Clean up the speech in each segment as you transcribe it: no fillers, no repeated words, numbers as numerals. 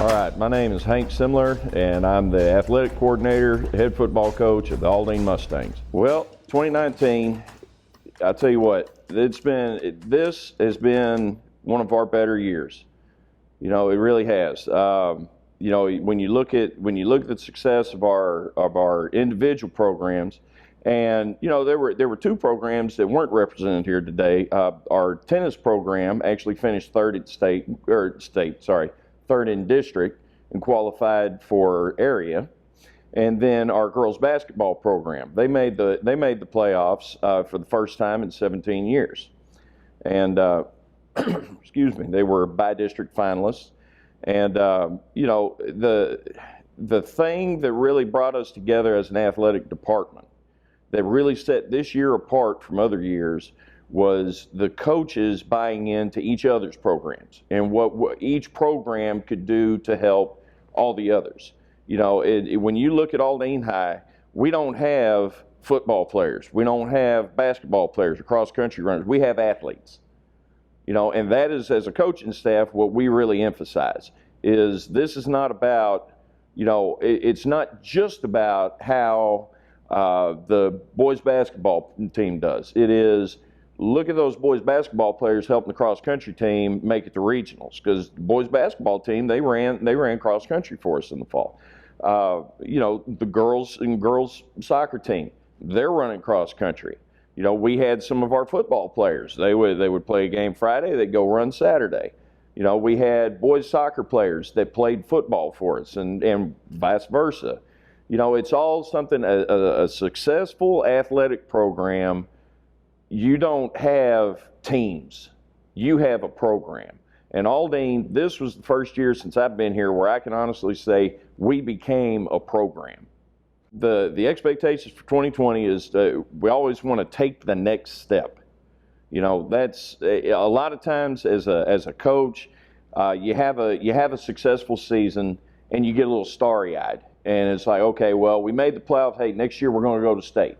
All right, my name is Hank Semler, and I'm the athletic coordinator, head football coach of the Aldine Mustangs. Well, 2019, I'll tell you what, this has been one of our better years. You know, it really has. You know, when you look at the success of our individual programs, and you know, there were two programs that weren't represented here today. Our tennis program actually finished third in district and qualified for area. And then our girls basketball program, they made the playoffs for the first time in 17 years. And excuse me, they were by-district finalists. And you know, the thing that really brought us together as an athletic department, that really set this year apart from other years, was the coaches buying into each other's programs and what each program could do to help all the others. You know, when you look at Aldine High, we don't have football players, we don't have basketball players or cross-country runners, we have athletes. You know, and that is, as a coaching staff, what we really emphasize is this is not about, you know, it's not just about how the boys basketball team does. It is, look at those boys basketball players helping the cross-country team make it to regionals, because the boys basketball team, they ran cross-country for us in the fall. You know, the girls soccer team, they're running cross-country. You know, we had some of our football players, they would play a game Friday, they'd go run Saturday. You know, we had boys soccer players that played football for us, and vice versa. You know, it's all something, a successful athletic program. You don't have teams, you have a program. And Aldine, this was the first year since I've been here where I can honestly say we became a program. The expectations for 2020 is we always want to take the next step. You know, that's a lot of times as a coach, you have a successful season and you get a little starry-eyed, and it's like, okay, well, we made the playoffs. Hey, next year we're going to go to state.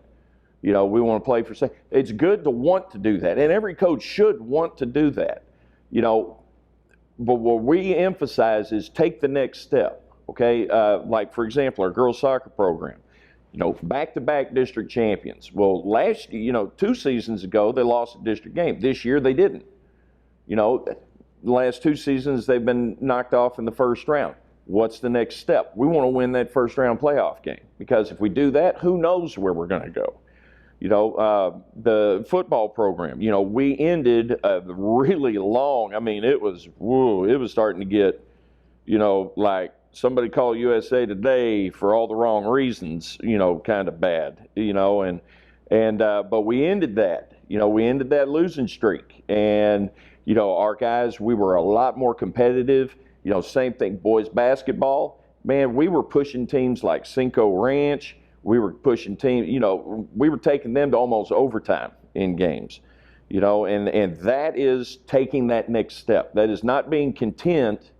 You know, we want to play for state. It's good to want to do that, and every coach should want to do that. You know, but what we emphasize is take the next step. Okay, like for example, our girls soccer program. You know, back-to-back district champions. Well, last, you know, 2 seasons ago, they lost a district game. This year, they didn't. You know, the last 2 seasons, they've been knocked off in the first round. What's the next step? We want to win that first round playoff game, because if we do that, who knows where we're going to go. You know, the football program, you know, we ended a really long, I mean, it was starting to get, you know, like, somebody called USA Today for all the wrong reasons, you know, kind of bad, you know, but we ended that, you know, we ended that losing streak. And, you know, our guys, we were a lot more competitive. You know, same thing, boys basketball, man, we were pushing teams like Cinco Ranch. We were pushing teams, you know, we were taking them to almost overtime in games, you know, and that is taking that next step. That is not being content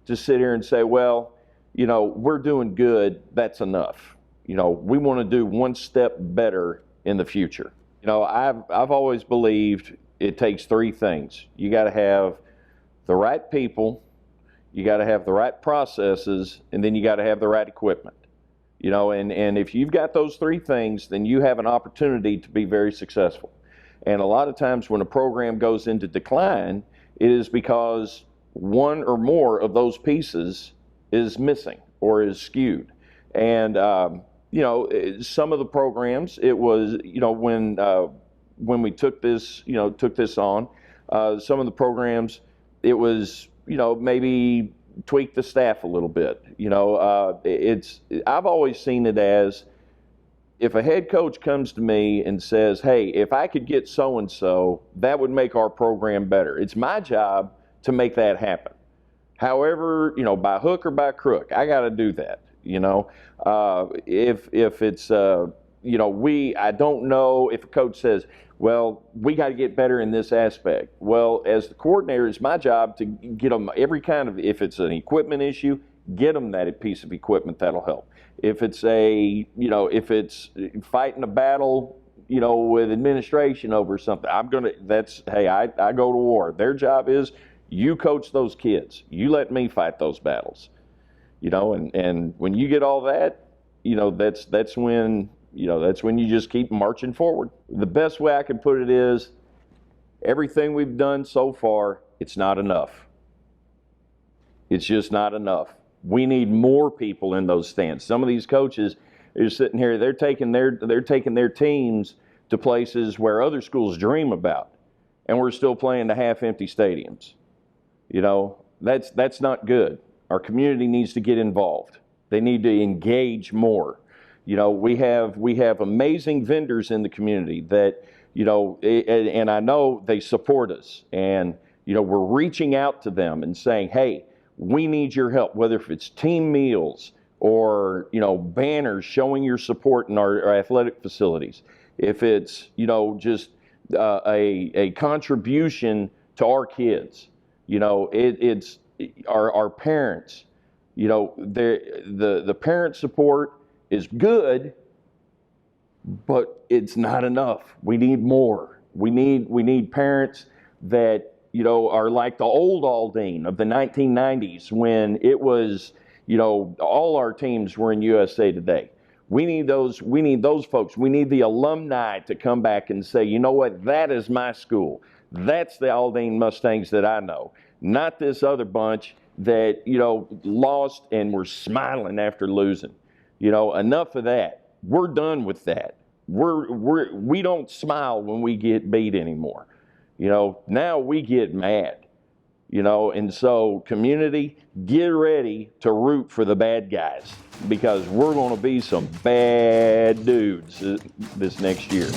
to sit here and say, well, you know, we're doing good, that's enough. You know, we want to do one step better in the future. You know, I've always believed it takes 3 things. You got to have the right people, you got to have the right processes, and then you got to have the right equipment. You know, and if you've got those 3 things, then you have an opportunity to be very successful. And a lot of times when a program goes into decline, it is because one or more of those pieces is missing or is skewed. And you know, some of the programs, it was, you know, when we took this on, some of the programs, it was, you know, maybe tweak the staff a little bit. You know, I've always seen it as, if a head coach comes to me and says, hey, if I could get so-and-so, that would make our program better. It's my job to make that happen. However, you know, by hook or by crook, I got to do that. You know, if it's, you know, I don't know if a coach says, well, we got to get better in this aspect. Well, as the coordinator, it's my job to get them every kind of, if it's an equipment issue, get them that piece of equipment that'll help. If it's if it's fighting a battle, you know, with administration over something, hey, I go to war. Their job is, you coach those kids. You let me fight those battles. you know, and when you get all that, you know, that's when, you know, that's when you just keep marching forward. The best way I can put it is, everything we've done so far, it's not enough. It's just not enough. We need more people in those stands. Some of these coaches are sitting here, they're taking their teams to places where other schools dream about, and we're still playing the half-empty stadiums. You know, that's not good. Our community needs to get involved. They need to engage more. You know, we have amazing vendors in the community that, you know, and I know they support us, and, you know, we're reaching out to them and saying, hey, we need your help, whether if it's team meals or, you know, banners showing your support in our athletic facilities. If it's, you know, just a contribution to our kids, you know, it's our parents, you know, the parent support is good, but it's not enough. We need more. We need parents that, you know, are like the old Aldine of the 1990s, when it was, you know, all our teams were in USA Today. We need those folks. We need the alumni to come back and say, you know what, that is my school. That's the Aldine Mustangs that I know. Not this other bunch that, you know, lost and were smiling after losing. You know, enough of that. We're done with that. We don't smile when we get beat anymore. You know, now we get mad. You know, and so community, get ready to root for the bad guys, because we're going to be some bad dudes this next year.